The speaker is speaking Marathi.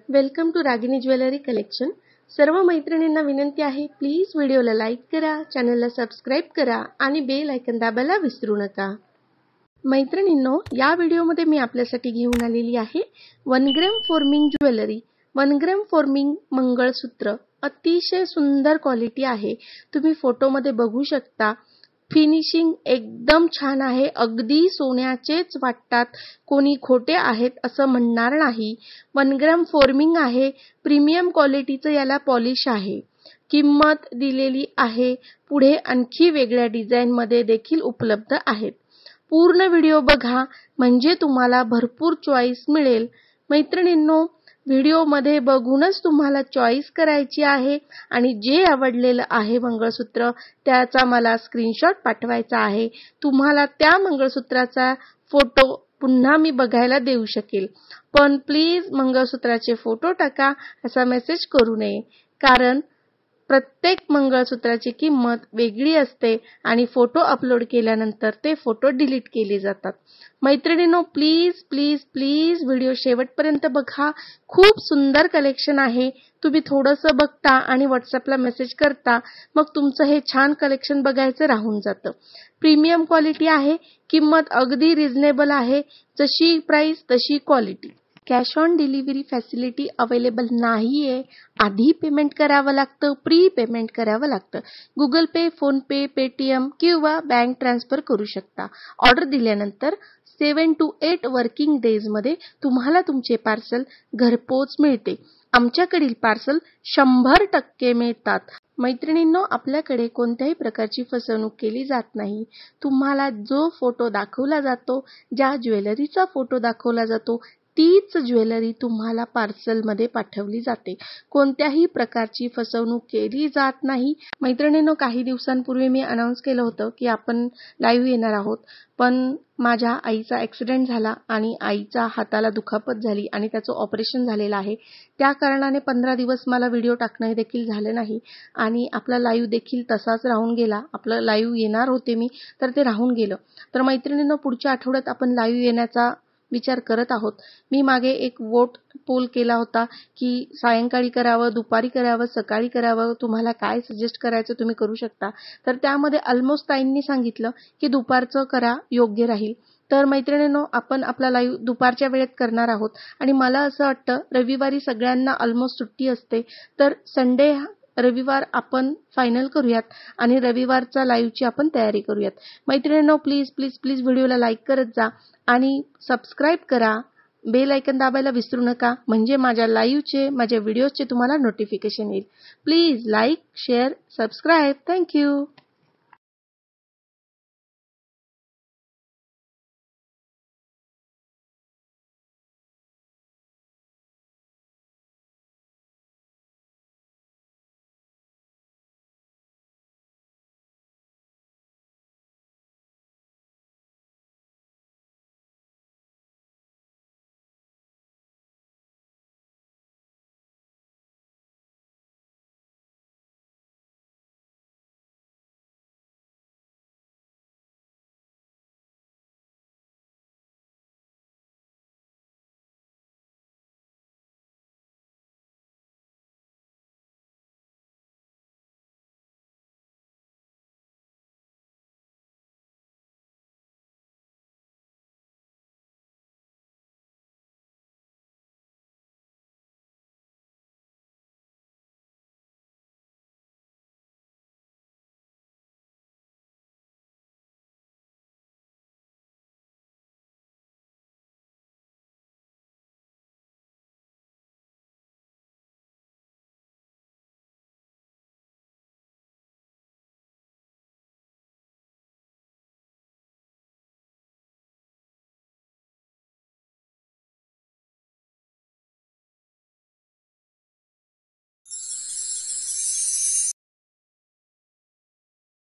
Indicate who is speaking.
Speaker 1: Welcome to Ragini jewellery collection. सर्व मैत्रिणींना विनंती आहे, प्लीज व्हिडिओला लाईक करा, चॅनलला सबस्क्राइब करा आणि बेल आयकॉन दाबायला विसरू नका। मैत्रिणींनो, या व्हिडिओमध्ये मी आपल्यासाठी घेऊन आलेली आहे 1 gram forming jewellery. 1 gram forming mangalsutra अतिशय सुंदर क्वालिटी आहे। तुम्ही फोटोमध्ये बघू शकता। फिनिशिंग एकदम छान आहे, अगदी सोन्याचेच वाटतात, कोणी खोटे आहेत असं म्हणणार नाही। 1 ग्रॅम फॉर्मिंग आहे, प्रीमियम क्वालिटीचं याला पॉलिश आहे। किंमत दिलेली आहे, पुढे आणखी वेगळ्या डिझाइन मध्ये देखील उपलब्ध आहेत। पूर्ण व्हिडिओ बघा म्हणजे तुम्हाला भरपूर चॉईस मिळेल। मैत्रिणींनो, व्हिडिओ मध्ये बघूनच तुम्हाला चॉईस करायची आहे आणि जे आवडलेलं आहे मंगळसूत्र त्याचा मला स्क्रीनशॉट पाठवायचा आहे। तुम्हाला त्या मंगळसूत्राचा फोटो पुन्हा मी बघायला देऊ शकेल, पण प्लीज मंगळसूत्राचे फोटो टाका असा मेसेज करू नये, कारण प्रत्येक मंगळसूत्राची किंमत वेगळी असते आणि फोटो अपलोड केल्यानंतर ते फोटो डिलीट केले जातात। मैत्रिणींनो, प्लीज प्लीज प्लीज व्हिडिओ शेवटपर्यंत बघा। खूप सुंदर कलेक्शन आहे। तुम्ही थोडंसं बघता आणि व्हॉट्सअपला मेसेज करता, मग तुमचं हे छान कलेक्शन बघायचं राहून जातं। प्रीमियम क्वालिटी आहे, किंमत अगदी रिझनेबल आहे, जशी प्राइस तशी quality. Cash on delivery facility available नाहीये। आधी पेमेंट करावं लागतं, प्री पेमेंट करावं लागतं। गुगल पे, फोन पे, पेटीएम किंवा बँक ट्रान्सफर करू शकता। ऑर्डर दिल्यानंतर 7 to 8 वर्किंग डेज मध्ये तुम्हाला तुमचे पार्सल घरपोच मिळते। आमच्याकडील पार्सल 100% मिळतात। मैत्रिणींनो, आपल्याकडे कोणत्याही प्रकारची फसवणूक केली जात नाही। तुम्हाला जो फोटो दाखवला जातो, ज्या ज्वेलरीचा फोटो दाखवला जातो, तीच ज्वेलरी तुम्हाला पार्सल मध्ये पाठवली जाते। कोणत्याही प्रकारची फसवणूक केली जात नाही। मैत्रिणींनो, काही दिवसांपूर्वी मी अनाउन्स केलं होतं की आपण लाईव्ह येणार आहोत, पण माझ्या आईचा ॲक्सिडेंट झाला आणि आईच्या हाताला दुखापत झाली आणि त्याचं ऑपरेशन झालेलं आहे। त्या कारणाने 15 दिवस मला व्हिडिओ टाकणं देखील झालं नाही आणि आपला लाईव्ह देखील तसाच राहून गेला। आपलं लाईव्ह येणार होते मी, तर ते राहून गेलं। तर मैत्रिणींनो, पुढच्या आठवड्यात आपण लाईव्ह येण्याचा विचार करत आहोत। मी मागे एक वोट पोल केला होता की सायंकाळी करावं, दुपारी करावं, सकाळी करावं, तुम्हाला काय सजेस्ट करायचं तुम्ही करू शकता। तर त्यामध्ये ऑलमोस्ट ताईंनी सांगितलं की दुपारचं करा, योग्य राहील। तर मैत्रिणींनो, आपण आपला लाईव्ह दुपारच्या वेळेत करणार आहोत आणि मला असं वाटतं रविवारी सगळ्यांना ऑलमोस्ट सुट्टी असते, तर संडे रविवार आपण फायनल करूयात आणि रविवारचा लाईव्हची आपण तयारी करूयात। मैत्रिणींनो, प्लीज प्लीज प्लीज व्हिडिओला लाईक करत जा आणि सबस्क्राइब करा। बेल आयकॉन दाबायला विसरू नका, म्हणजे माझ्या लाईव्हचे, माझ्या व्हिडिओजचे तुम्हाला नोटिफिकेशन येईल। Please like, share, subscribe. Thank you.